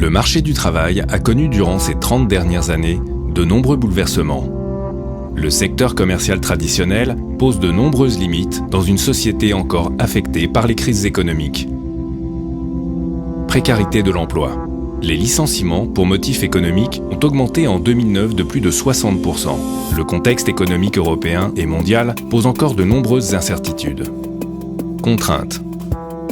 Le marché du travail a connu durant ces 30 dernières années de nombreux bouleversements. Le secteur commercial traditionnel pose de nombreuses limites dans une société encore affectée par les crises économiques. Précarité de l'emploi. Les licenciements pour motifs économiques ont augmenté en 2009 de plus de 60%. Le contexte économique européen et mondial pose encore de nombreuses incertitudes. Contraintes.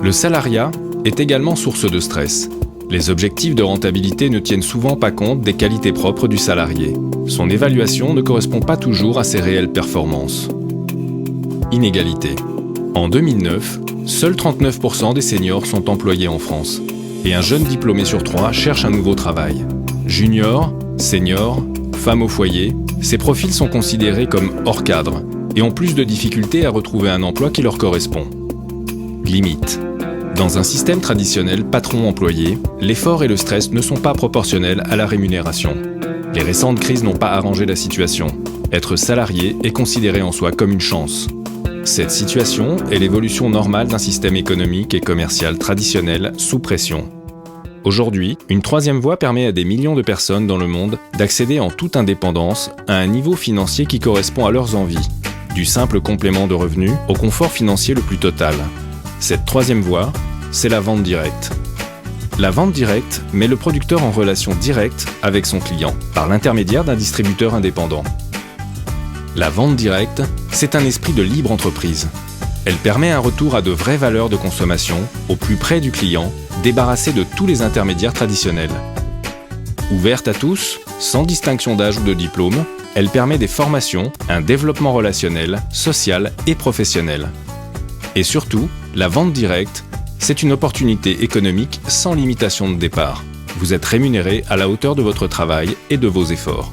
Le salariat est également source de stress. Les objectifs de rentabilité ne tiennent souvent pas compte des qualités propres du salarié. Son évaluation ne correspond pas toujours à ses réelles performances. Inégalité. En 2009, seuls 39% des seniors sont employés en France. Et un jeune diplômé sur 3 cherche un nouveau travail. Junior, senior, femme au foyer, ces profils sont considérés comme hors cadre et ont plus de difficultés à retrouver un emploi qui leur correspond. Limite. Dans un système traditionnel patron-employé, l'effort et le stress ne sont pas proportionnels à la rémunération. Les récentes crises n'ont pas arrangé la situation. Être salarié est considéré en soi comme une chance. Cette situation est l'évolution normale d'un système économique et commercial traditionnel sous pression. Aujourd'hui, une troisième voie permet à des millions de personnes dans le monde d'accéder en toute indépendance à un niveau financier qui correspond à leurs envies, du simple complément de revenus au confort financier le plus total. Cette troisième voie, c'est la vente directe. La vente directe met le producteur en relation directe avec son client, par l'intermédiaire d'un distributeur indépendant. La vente directe, c'est un esprit de libre entreprise. Elle permet un retour à de vraies valeurs de consommation, au plus près du client, débarrassé de tous les intermédiaires traditionnels. Ouverte à tous, sans distinction d'âge ou de diplôme, elle permet des formations, un développement relationnel, social et professionnel. Et surtout, la vente directe, c'est une opportunité économique sans limitation de départ. Vous êtes rémunéré à la hauteur de votre travail et de vos efforts.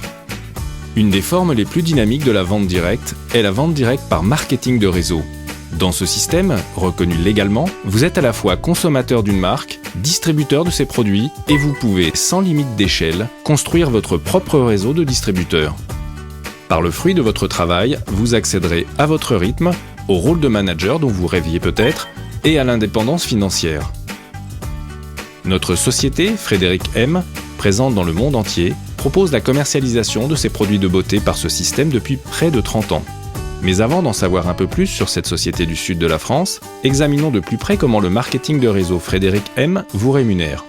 Une des formes les plus dynamiques de la vente directe est la vente directe par marketing de réseau. Dans ce système, reconnu légalement, vous êtes à la fois consommateur d'une marque, distributeur de ses produits et vous pouvez, sans limite d'échelle, construire votre propre réseau de distributeurs. Par le fruit de votre travail, vous accéderez à votre rythme, au rôle de manager dont vous rêviez peut-être, et à l'indépendance financière. Notre société, Frédéric M, présente dans le monde entier, propose la commercialisation de ses produits de beauté par ce système depuis près de 30 ans. Mais avant d'en savoir un peu plus sur cette société du sud de la France, examinons de plus près comment le marketing de réseau Frédéric M vous rémunère.